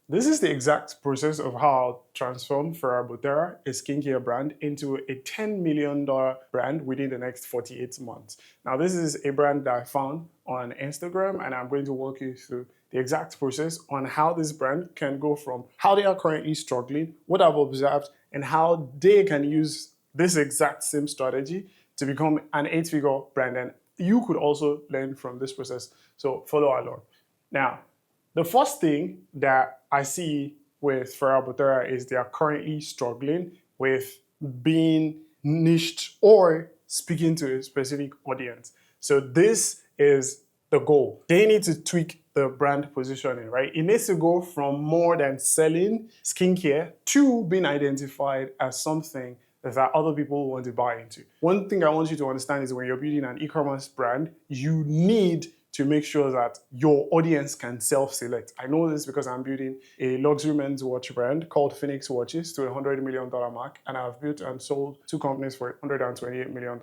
This is the exact process of how I'll transform Ferrabotera, a skincare brand, into a $10 million brand within the next 48 months. Now, this is a brand that I found on Instagram, and I'm going to walk you through the exact process on how this brand can go from how they are currently struggling, what I've observed, and how they can use this exact same strategy to become an 8-figure brand. And you could also learn from this process. So follow along. Now, the first thing that I see with Ferrabotera is they are currently struggling with being niched or speaking to a specific audience. So this is the goal. They need to tweak the brand positioning, right? It needs to go from more than selling skincare to being identified as something that other people want to buy into. One thing I want you to understand is when you're building an e-commerce brand, you need to make sure that your audience can self-select. I know this because I'm building a luxury men's watch brand called Phoenix Watches to a $100 million mark, and I've built and sold 2 companies for $128 million.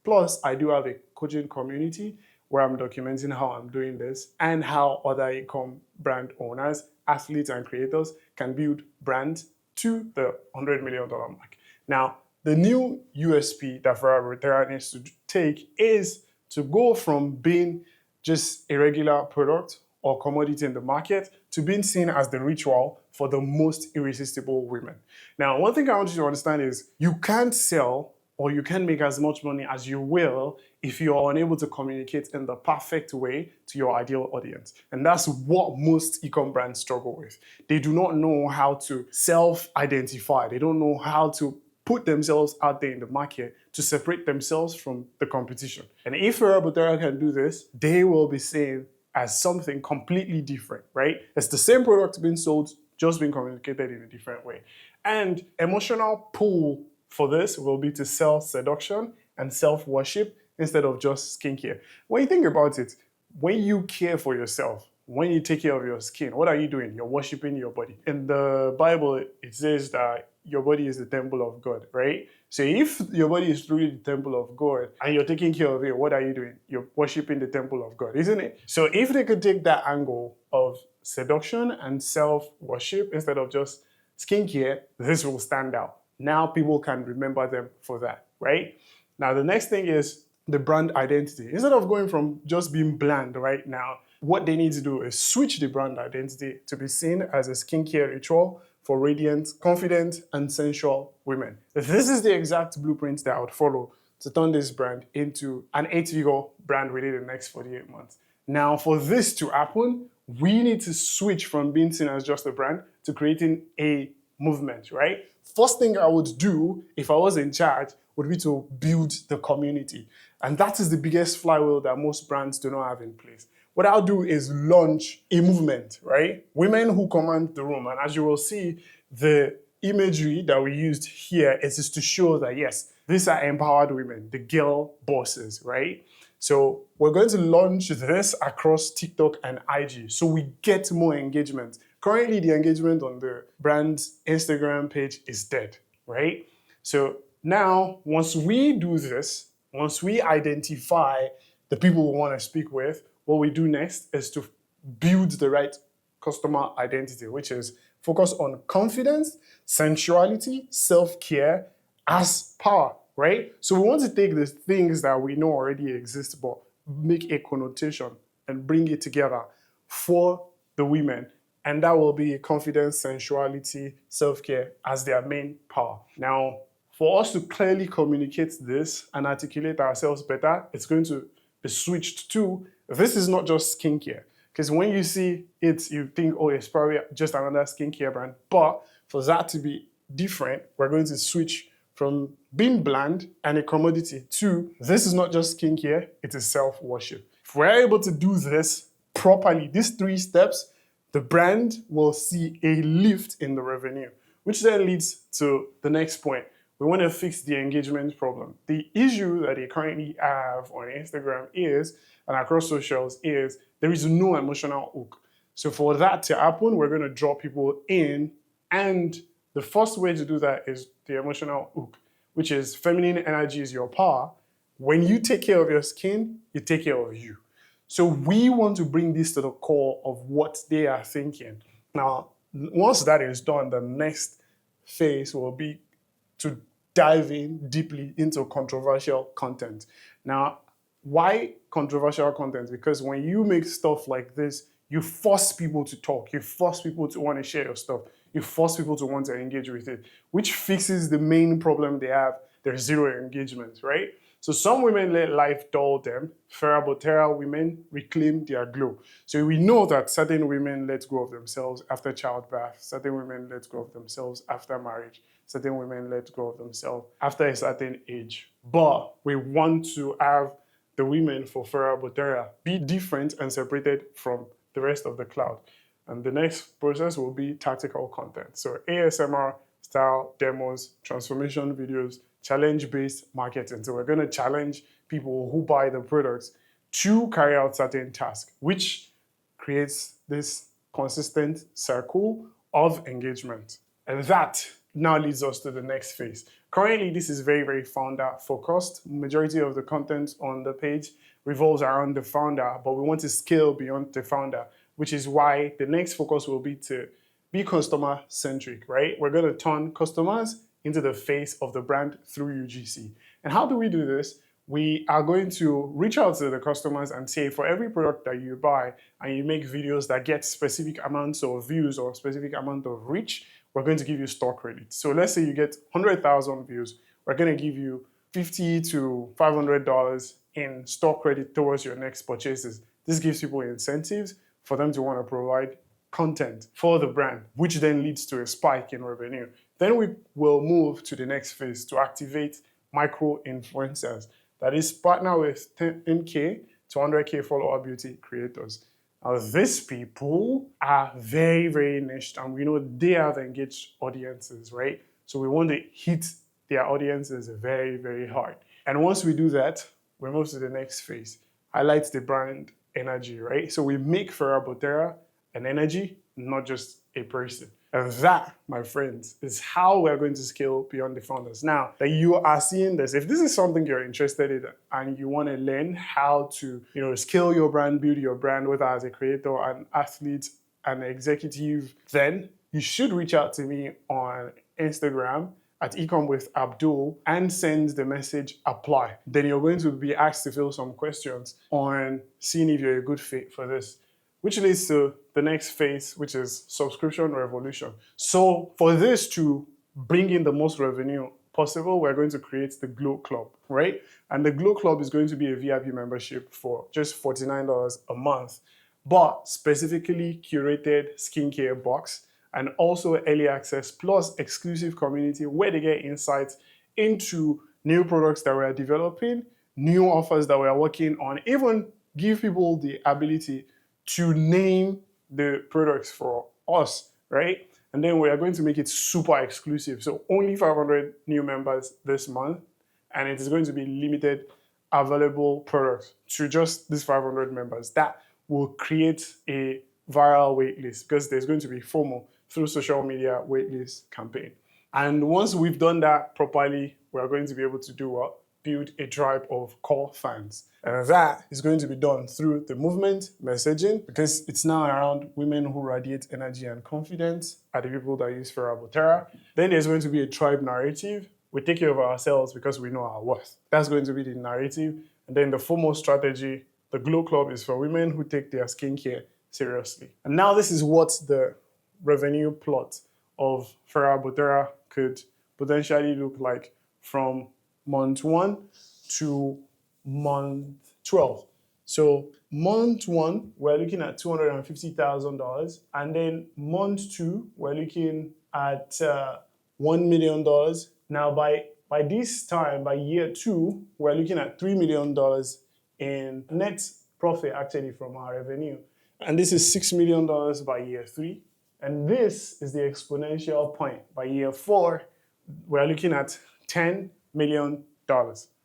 Plus, I do have a coaching community where I'm documenting how I'm doing this and how other e-com brand owners, athletes, and creators can build brands to the $100 million mark. Now, the new USP that Ferrabotera needs to take is to go from being just a regular product or commodity in the market to being seen as the ritual for the most irresistible women. Now, one thing I want you to understand is you can't sell or you can't make as much money as you will if you're unable to communicate in the perfect way to your ideal audience. And that's what most e-com brands struggle with. They do not know how to self-identify. They don't know how to put themselves out there in the market to separate themselves from the competition. And if Ferrabotera can do this, they will be seen as something completely different, right? It's the same product being sold, just being communicated in a different way. And emotional pull for this will be to sell seduction and self-worship instead of just skincare. When you think about it, when you care for yourself, when you take care of your skin, what are you doing? You're worshiping your body. In the Bible, it says that your body is the temple of God, right? So if your body is truly the temple of God and you're taking care of it, what are you doing? You're worshiping the temple of God, isn't it? So if they could take that angle of seduction and self-worship instead of just skincare, this will stand out. Now people can remember them for that, right? Now the next thing is the brand identity. Instead of going from just being bland right now, what they need to do is switch the brand identity to be seen as a skincare ritual for radiant, confident, and sensual women. This is the exact blueprint that I would follow to turn this brand into an 8-figure brand within the next 48 months. Now, for this to happen, we need to switch from being seen as just a brand to creating a movement, right? First thing I would do if I was in charge would be to build the community. And that is the biggest flywheel that most brands do not have in place. What I'll do is launch a movement, right? Women who command the room. And as you will see, the imagery that we used here is to show that, yes, these are empowered women, the girl bosses, right? So we're going to launch this across TikTok and IG so we get more engagement. Currently, the engagement on the brand's Instagram page is dead, right? So now, once we do this, once we identify the people we want to speak with, what we do next is to build the right customer identity, which is focus on confidence, sensuality, self-care as power, right? So we want to take the things that we know already exist, but make a connotation and bring it together for the women. And that will be confidence, sensuality, self-care as their main power. Now, for us to clearly communicate this and articulate ourselves better, it's going to be switched to, this is not just skincare. Because when you see it, you think, oh, it's probably just another skincare brand. But for that to be different, we're going to switch from being bland and a commodity to, this is not just skincare, it is self-worship. If we're able to do this properly, these 3 steps, the brand will see a lift in the revenue, which then leads to the next point. We want to fix the engagement problem. The issue that they currently have on Instagram is, and across socials, is there is no emotional hook. So for that to happen, we're going to draw people in, and the first way to do that is the emotional hook, which is feminine energy is your power. When you take care of your skin, you take care of you. So we want to bring this to the core of what they are thinking. Now, Once that is done, the next phase will be to dive in deeply into controversial content. Now, why controversial content? Because when you make stuff like this, you force people to talk, you force people to want to share your stuff, you force people to want to engage with it, which fixes the main problem they have, their zero engagement, right? So some women let life dull them. Farah women reclaim their glow. So we know that certain women let go of themselves after childbirth, certain women let go of themselves after marriage, certain women let go of themselves after a certain age. But we want to have the women for Farah be different and separated from the rest of the cloud. And the next process will be tactical content. So ASMR style demos, transformation videos, challenge-based marketing. So we're going to challenge people who buy the products to carry out certain tasks, which creates this consistent circle of engagement. And that now leads us to the next phase. Currently, this is very, very founder focused. Majority of the content on the page revolves around the founder, but we want to scale beyond the founder, which is why the next focus will be to be customer centric, right? We're going to turn customers into the face of the brand through UGC. And how do we do this? We are going to reach out to the customers and say, for every product that you buy and you make videos that get specific amounts of views or specific amount of reach, we're going to give you store credit. So let's say you get 100,000 views, we're going to give you $50 to $500 in store credit towards your next purchases. This gives people incentives for them to want to provide content for the brand, which then leads to a spike in revenue. Then we will move to the next phase to activate micro influencers. That is, partner with 10K to 100K follower beauty creators. Now, these people are very, very niched, and we know they have engaged audiences, right? So we want to hit their audiences very, very hard. And once we do that, we move to the next phase. Highlight the brand energy, right? So we make Farah an energy, not just a person. And that, my friends, is how we're going to scale beyond the founders. Now that you are seeing this, if this is something you're interested in and you want to learn how to, scale your brand, build your brand, whether as a creator, an athlete, an executive, then you should reach out to me on Instagram at Ecom with Abdul and send the message apply. Then you're going to be asked to fill some questions on seeing if you're a good fit for this, which leads to the next phase, which is subscription revolution. So for this to bring in the most revenue possible, we're going to create the Glow Club, right? And the Glow Club is going to be a VIP membership for just $49 a month, but specifically curated skincare box and also early access plus exclusive community where they get insights into new products that we're developing, new offers that we're working on, even give people the ability to name the products for us, right? And then we are going to make it super exclusive. So only 500 new members this month, and it is going to be limited available products to just these 500 members. That will create a viral waitlist because there's going to be FOMO through social media waitlist campaign. And once we've done that properly, we're going to be able to do what? Build a tribe of core fans. And that is going to be done through the movement messaging because it's now around women who radiate energy and confidence are the people that use Farah. Then there's going to be a tribe narrative. We take care of ourselves because we know our worth. That's going to be the narrative. And then the FOMO strategy, the Glow Club, is for women who take their skincare seriously. And now this is what the revenue plot of Farah could potentially look like from month 1 to month 12. So month 1, we're looking at $250,000. And then month 2, we're looking at $1 million. Now by this time, by year 2, we're looking at $3 million in net profit actually from our revenue. And this is $6 million by year 3. And this is the exponential point. By year 4, we're looking at $10 million.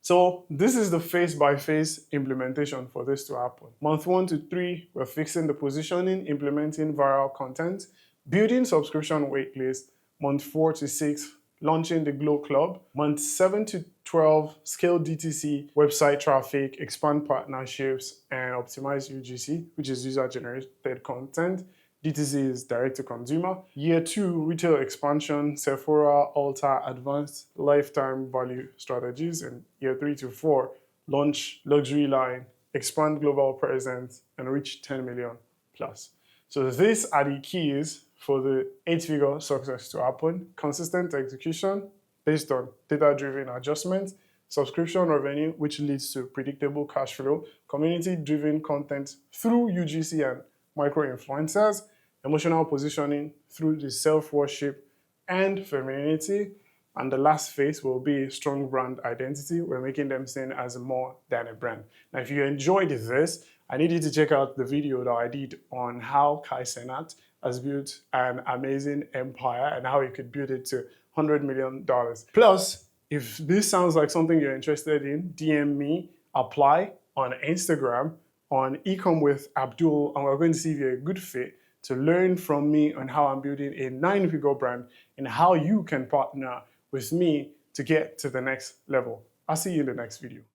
So this is the phase-by-phase implementation for this to happen. Month 1 to 3, we're fixing the positioning, implementing viral content, building subscription waitlist. Month 4 to 6, launching the Glow Club. Month 7 to 12, scale DTC, website traffic, expand partnerships, and optimize UGC, which is user-generated content. DTC is direct to consumer. Year 2, retail expansion, Sephora, Ulta, advanced lifetime value strategies. And year 3 to 4, launch luxury line, expand global presence, and reach 10 million plus. So these are the keys for the 8-figure success to happen. Consistent execution based on data-driven adjustments, subscription revenue, which leads to predictable cash flow, community-driven content through UGC and micro-influencers, emotional positioning through the self-worship and femininity, and the last phase will be strong brand identity. We're making them seen as more than a brand. Now, if you enjoyed this, I need you to check out the video that I did on how Kai Cenat has built an amazing empire and how he could build it to $100 million. Plus, if this sounds like something you're interested in, DM me, apply on Instagram, on Ecom with Abdul, and we're going to see if you're a good fit to learn from me on how I'm building a 9-figure brand and how you can partner with me to get to the next level. I'll see you in the next video.